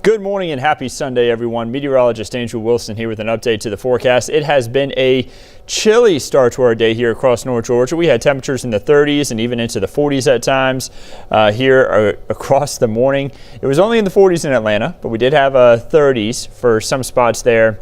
Good morning and happy Sunday, everyone. Meteorologist Andrew Wilson here with an update to the forecast. It has been a chilly start to our day here across North Georgia. We had temperatures in the 30s and even into the 40s at times here across the morning. It was only in the 40s in Atlanta, but we did have 30s for some spots there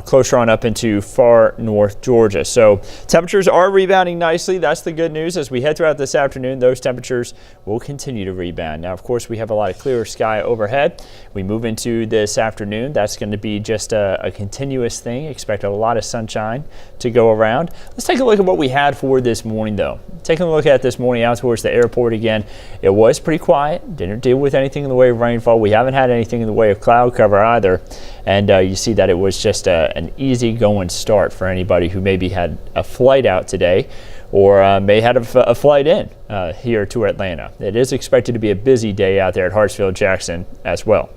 closer on up into far North Georgia. So temperatures are rebounding nicely. That's the good news. As we head throughout this afternoon, those temperatures will continue to rebound. Now, of course, we have a lot of clearer sky overhead. We move into this afternoon. That's going to be just a continuous thing. Expect a lot of sunshine to go around. Let's take a look at what we had for this morning, though. Taking a look at this morning out towards the airport again, it was pretty quiet. Didn't deal with anything in the way of rainfall. We haven't had anything in the way of cloud cover either. And you see that it was just an easy going start for anybody who maybe had a flight out today or may have a flight in here to Atlanta. It is expected to be a busy day out there at Hartsfield-Jackson as well.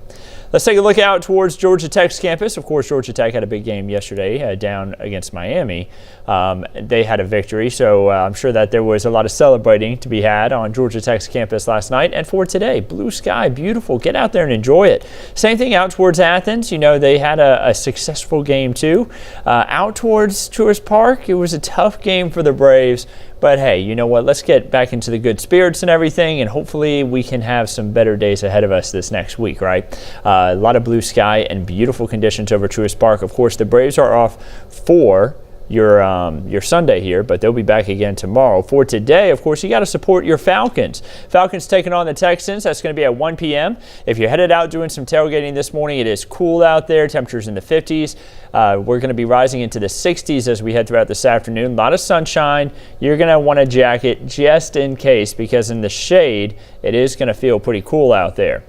Let's take a look out towards Georgia Tech's campus. Of course, Georgia Tech had a big game yesterday down against Miami. They had a victory, so I'm sure that there was a lot of celebrating to be had on Georgia Tech's campus last night. And for today, blue sky, beautiful. Get out there and enjoy it. Same thing out towards Athens. You know, they had a successful game too. Out towards Truist Park, it was a tough game for the Braves. But hey, you know what? Let's get back into the good spirits and everything, and hopefully we can have some better days ahead of us this next week, right? A lot of blue sky and beautiful conditions over Truist Park. Of course, the Braves are off for your Sunday here, but they'll be back again tomorrow. For today, of course, you got to support your Falcons. Falcons taking on the Texans. That's going to be at 1 p.m. If you're headed out doing some tailgating this morning, it is cool out there. Temperatures in the 50s. We're going to be rising into the 60s as we head throughout this afternoon. A lot of sunshine. You're going to want a jacket just in case, because in the shade, it is going to feel pretty cool out there.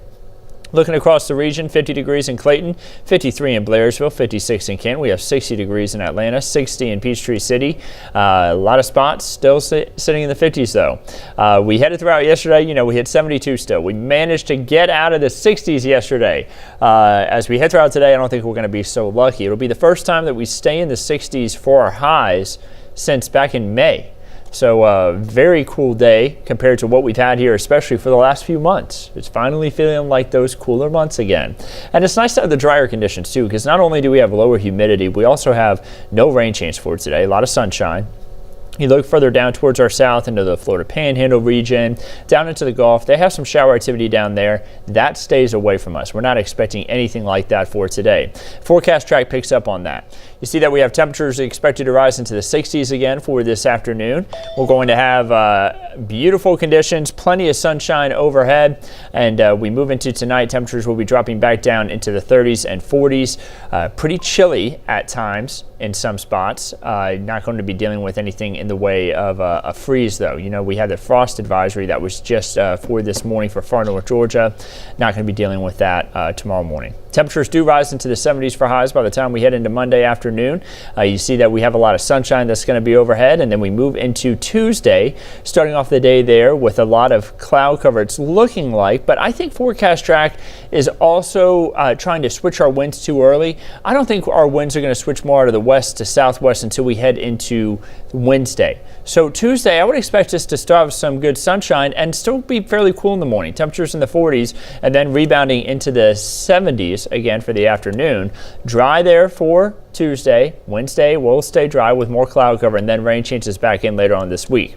Looking across the region, 50 degrees in Clayton, 53 in Blairsville, 56 in Kent. We have 60 degrees in Atlanta, 60 in Peachtree City. A lot of spots still sitting in the 50s, though. We headed throughout yesterday. You know, we hit 72 still. We managed to get out of the 60s yesterday. As we head throughout today, I don't think we're going to be so lucky. It'll be the first time that we stay in the 60s for our highs since back in May. So very cool day compared to what we've had here, especially for the last few months. It's finally feeling like those cooler months again. And it's nice to have the drier conditions too, because not only do we have lower humidity, we also have no rain chance for today, a lot of sunshine. You look further down towards our south into the Florida Panhandle region, down into the Gulf. They have some shower activity down there. That stays away from us. We're not expecting anything like that for today. Forecast track picks up on that. You see that we have temperatures expected to rise into the 60s again for this afternoon. We're going to have beautiful conditions, plenty of sunshine overhead, and we move into tonight. Temperatures will be dropping back down into the 30s and 40s. Pretty chilly at times in some spots. Not going to be dealing with anything in the way of a freeze, though. You know, we had the frost advisory that was just for this morning for far north Georgia. Not going to be dealing with that tomorrow morning. Temperatures do rise into the 70s for highs by the time we head into Monday afternoon. You see that we have a lot of sunshine that's going to be overhead, and then we move into Tuesday, starting off the day there with a lot of cloud cover. It's looking like, but I think forecast track is also trying to switch our winds too early. I don't think our winds are going to switch more out of the west to southwest until we head into Wednesday. So Tuesday, I would expect us to still have some good sunshine and still be fairly cool in the morning. Temperatures in the 40s and then rebounding into the 70s again for the afternoon. Dry there for Tuesday. Wednesday will stay dry with more cloud cover, and then rain chances back in later on this week.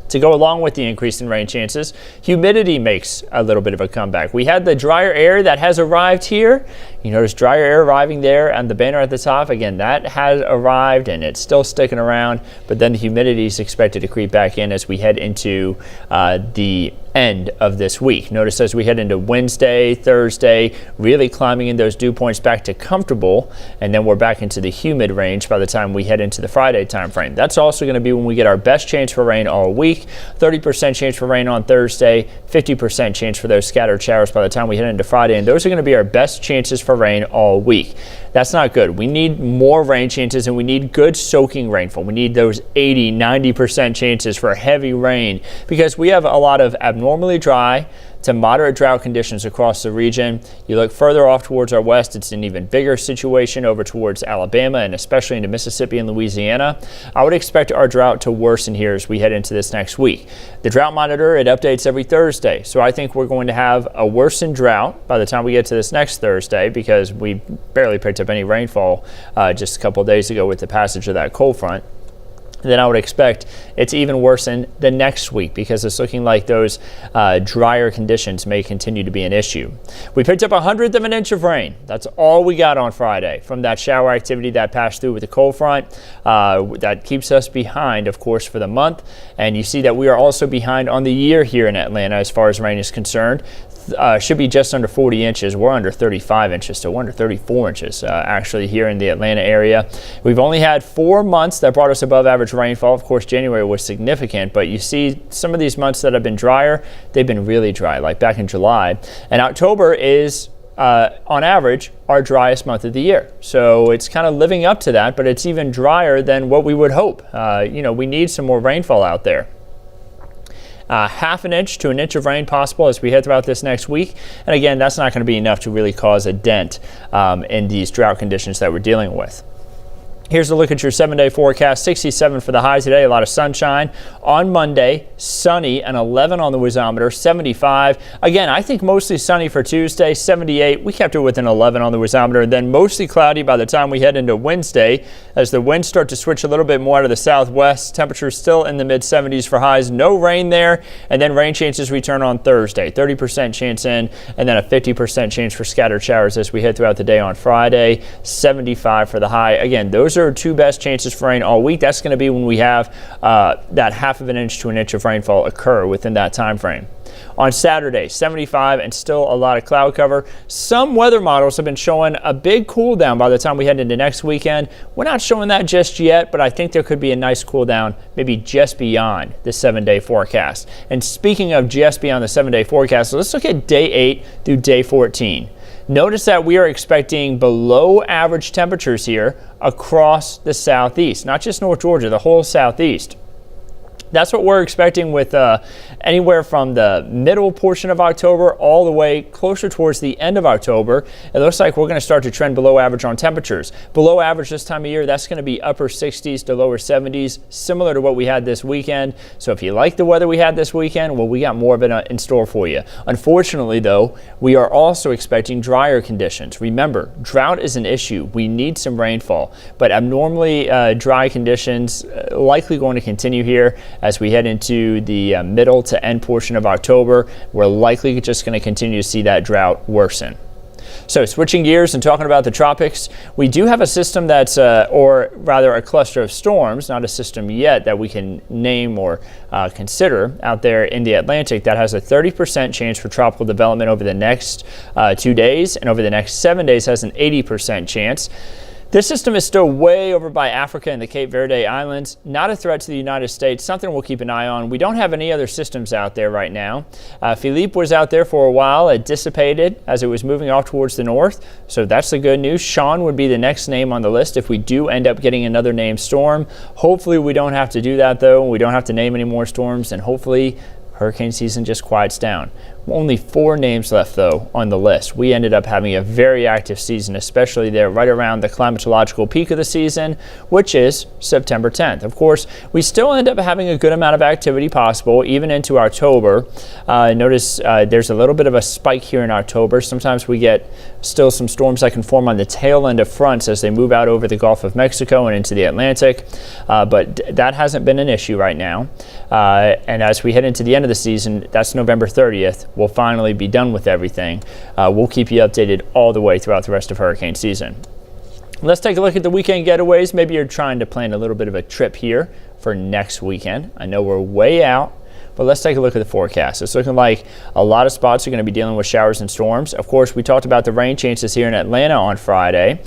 To go along with the increase in rain chances, humidity makes a little bit of a comeback. We had the drier air that has arrived here. You notice drier air arriving there and the banner at the top. Again, that has arrived and it's still sticking around, but then the humidity is expected to creep back in as we head into the end of this week. Notice as we head into Wednesday, Thursday, really climbing in those dew points back to comfortable, and then we're back into the humid range by the time we head into the Friday time frame. That's also going to be when we get our best chance for rain all week. 30% chance for rain on Thursday, 50% chance for those scattered showers by the time we head into Friday, and those are going to be our best chances for rain all week. That's not good. We need more rain chances, and we need good soaking rainfall. We need those 80, 90% chances for heavy rain, because we have a lot of abnormal abnormally dry to moderate drought conditions across the region. You look further off towards our west, it's an even bigger situation over towards Alabama and especially into Mississippi and Louisiana. I would expect our drought to worsen here as we head into this next week. The drought monitor, it updates every Thursday, so I think we're going to have a worsened drought by the time we get to this next Thursday because we barely picked up any rainfall just a couple of days ago with the passage of that cold front. Then I would expect it's even worsen the next week because it's looking like those drier conditions may continue to be an issue. We picked up 1/100 of an inch of rain. That's all we got on Friday from that shower activity that passed through with the cold front. That keeps us behind, of course, for the month. And you see that we are also behind on the year here in Atlanta as far as rain is concerned. Should be just under 40 inches. We're under 35 inches, so we're under 34 inches actually here in the Atlanta area. We've only had 4 months that brought us above average rainfall. Of course, January was significant, but you see some of these months that have been drier, they've been really dry, like back in July. And October is, on average, our driest month of the year. So it's kind of living up to that, but it's even drier than what we would hope. We need some more rainfall out there. 1/2 inch to 1 inch of rain possible as we head throughout this next week. And again, that's not going to be enough to really cause a dent in these drought conditions that we're dealing with. Here's a look at your 7-day forecast. 67 for the high today, a lot of sunshine. On Monday, sunny and 11 on the wizometer, 75. Again, I think mostly sunny for Tuesday, 78. We kept it with an 11 on the wizometer. Then mostly cloudy by the time we head into Wednesday as the winds start to switch a little bit more out of the southwest. Temperatures still in the mid-70s for highs. No rain there. And then rain chances return on Thursday. 30% chance in and then a 50% chance for scattered showers as we head throughout the day on Friday. 75 for the high. Again, those are two best chances for rain all week. That's going to be when we have that 1/2 inch to 1 inch of rainfall occur within that time frame. On Saturday, 75 and still a lot of cloud cover. Some weather models have been showing a big cool down by the time we head into next weekend. We're not showing that just yet, but I think there could be a nice cool down maybe just beyond the 7-day forecast. And speaking of just beyond the 7-day forecast, let's look at day 8 through day 14. Notice that we are expecting below average temperatures here across the southeast, not just North Georgia, the whole southeast. That's what we're expecting with anywhere from the middle portion of October all the way closer towards the end of October. It looks like we're going to start to trend below average on temperatures. Below average this time of year, that's going to be upper 60s to lower 70s, similar to what we had this weekend. So if you like the weather we had this weekend, well, we got more of it in store for you. Unfortunately, though, we are also expecting drier conditions. Remember, drought is an issue. We need some rainfall, but abnormally dry conditions likely going to continue here. As we head into the middle to end portion of October, we're likely just going to continue to see that drought worsen. So switching gears and talking about the tropics, we do have a system that's, or rather a cluster of storms, not a system yet that we can name or consider out there in the Atlantic that has a 30% chance for tropical development over the next 2 days, and over the next 7 days has an 80% chance. This system is still way over by Africa and the Cape Verde Islands. Not a threat to the United States, something we'll keep an eye on. We don't have any other systems out there right now. Philippe was out there for a while. It dissipated as it was moving off towards the north, so that's the good news. Sean would be the next name on the list if we do end up getting another named storm. Hopefully we don't have to do that, though. We don't have to name any more storms, and hopefully hurricane season just quiets down. Only 4 names left, though, on the list. We ended up having a very active season, especially there right around the climatological peak of the season, which is September 10th. Of course, we still end up having a good amount of activity possible, even into October. Notice there's a little bit of a spike here in October. Sometimes we get still some storms that can form on the tail end of fronts as they move out over the Gulf of Mexico and into the Atlantic, but that hasn't been an issue right now. And as we head into the end of the season, that's November 30th. We'll finally be done with everything. We'll keep you updated all the way throughout the rest of hurricane season. Let's take a look at the weekend getaways. Maybe you're trying to plan a little bit of a trip here for next weekend. I know we're way out, but let's take a look at the forecast. It's looking like a lot of spots are going to be dealing with showers and storms. Of course, we talked about the rain chances here in Atlanta on Friday.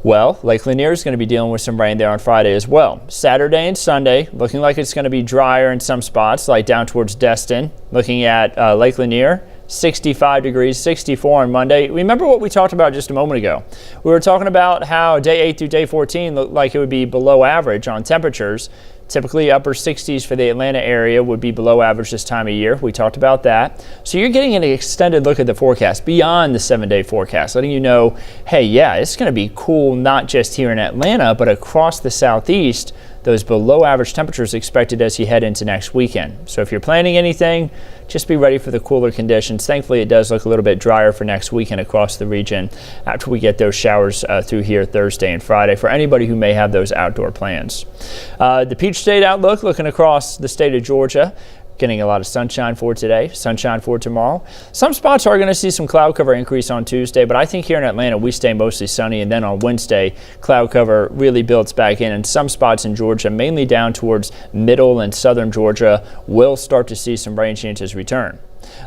Well, Lake Lanier is going to be dealing with some rain there on Friday as well. Saturday and Sunday, looking like it's going to be drier in some spots, like down towards Destin. Looking at Lake Lanier, 65 degrees, 64 on Monday. Remember what we talked about just a moment ago. We were talking about how day 8 through day 14 looked like it would be below average on temperatures. Typically upper 60s for the Atlanta area would be below average this time of year. We talked about that. So you're getting an extended look at the forecast beyond the 7-day forecast, letting you know, hey, yeah, it's going to be cool not just here in Atlanta, but across the southeast. Those below average temperatures expected as you head into next weekend. So if you're planning anything, just be ready for the cooler conditions. Thankfully, it does look a little bit drier for next weekend across the region after we get those showers through here Thursday and Friday for anybody who may have those outdoor plans. The Peach State outlook, looking across the state of Georgia. Getting a lot of sunshine for today, sunshine for tomorrow. Some spots are going to see some cloud cover increase on Tuesday, but I think here in Atlanta we stay mostly sunny, and then on Wednesday cloud cover really builds back in, and some spots in Georgia, mainly down towards middle and southern Georgia, will start to see some rain chances return.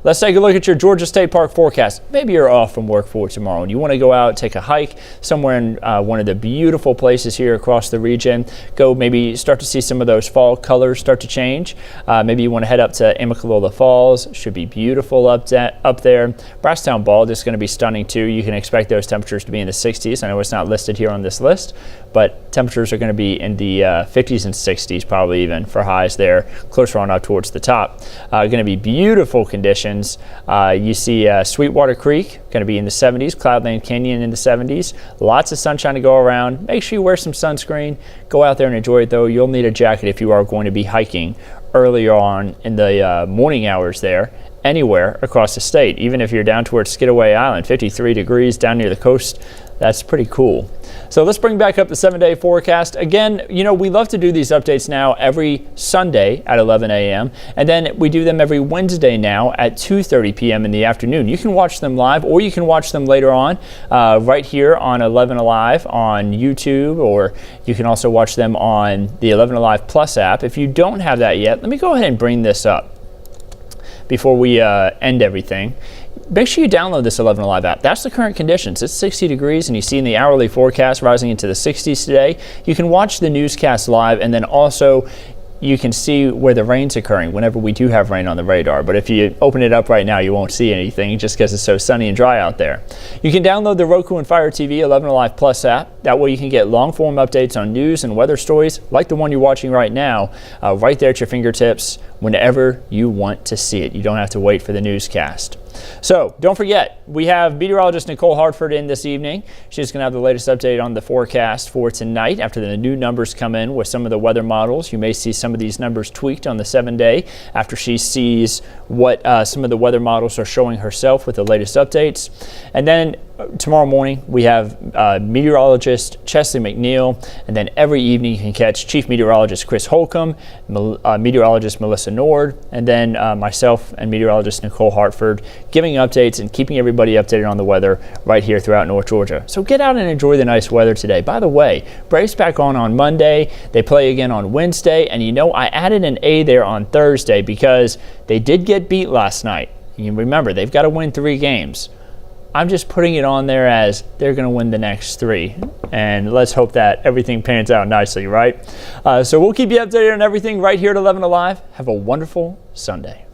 Let's take a look at your Georgia State Park forecast. Maybe you're off from work for tomorrow and you want to go out, take a hike somewhere in one of the beautiful places here across the region. Go maybe start to see some of those fall colors start to change. Maybe you want to head up to Immaquillola Falls. Should be beautiful up there. Brasstown Bald is going to be stunning too. You can expect those temperatures to be in the 60s. I know it's not listed here on this list, but temperatures are going to be in the 50s and 60s, probably even for highs there, closer on up towards the top. Going to be beautiful conditions. You see Sweetwater Creek going to be in the 70s, Cloudland Canyon in the 70s. Lots of sunshine to go around. Make sure you wear some sunscreen. Go out there and enjoy it though. You'll need a jacket if you are going to be hiking earlier on in the morning hours there, anywhere across the state. Even if you're down towards Skidaway Island, 53 degrees down near the coast. That's pretty cool. So let's bring back up the 7-day forecast. Again, you know, we love to do these updates now every Sunday at 11 a.m. and then we do them every Wednesday now at 2:30 p.m. in the afternoon. You can watch them live, or you can watch them later on right here on 11 Alive on YouTube, or you can also watch them on the 11 Alive Plus app. If you don't have that yet, let me go ahead and bring this up before we end everything. Make sure you download this 11 Alive app. That's the current conditions. It's 60 degrees, and you see in the hourly forecast rising into the 60s today. You can watch the newscast live, and then also you can see where the rain's occurring whenever we do have rain on the radar. But if you open it up right now, you won't see anything just because it's so sunny and dry out there. You can download the Roku and Fire TV 11 Alive Plus app. That way you can get long-form updates on news and weather stories like the one you're watching right now, right there at your fingertips whenever you want to see it. You don't have to wait for the newscast. So don't forget, we have meteorologist Nicole Hartford in this evening. She's going to have the latest update on the forecast for tonight after the new numbers come in with some of the weather models. You may see some of these numbers tweaked on the 7-day after she sees what some of the weather models are showing herself with the latest updates. And then tomorrow morning we have meteorologist Chesley McNeil, and then every evening you can catch Chief Meteorologist Chris Holcomb, meteorologist Melissa Nord, and then myself and meteorologist Nicole Hartford giving updates and keeping everybody updated on the weather right here throughout North Georgia. So get out and enjoy the nice weather today. By the way, Braves back on Monday. They play again on Wednesday, and you know I added an A there on Thursday because they did get beat last night. You remember, they've got to win 3 games. I'm just putting it on there as they're going to win the next 3. And let's hope that everything pans out nicely, right? So we'll keep you updated on everything right here at 11 Alive. Have a wonderful Sunday.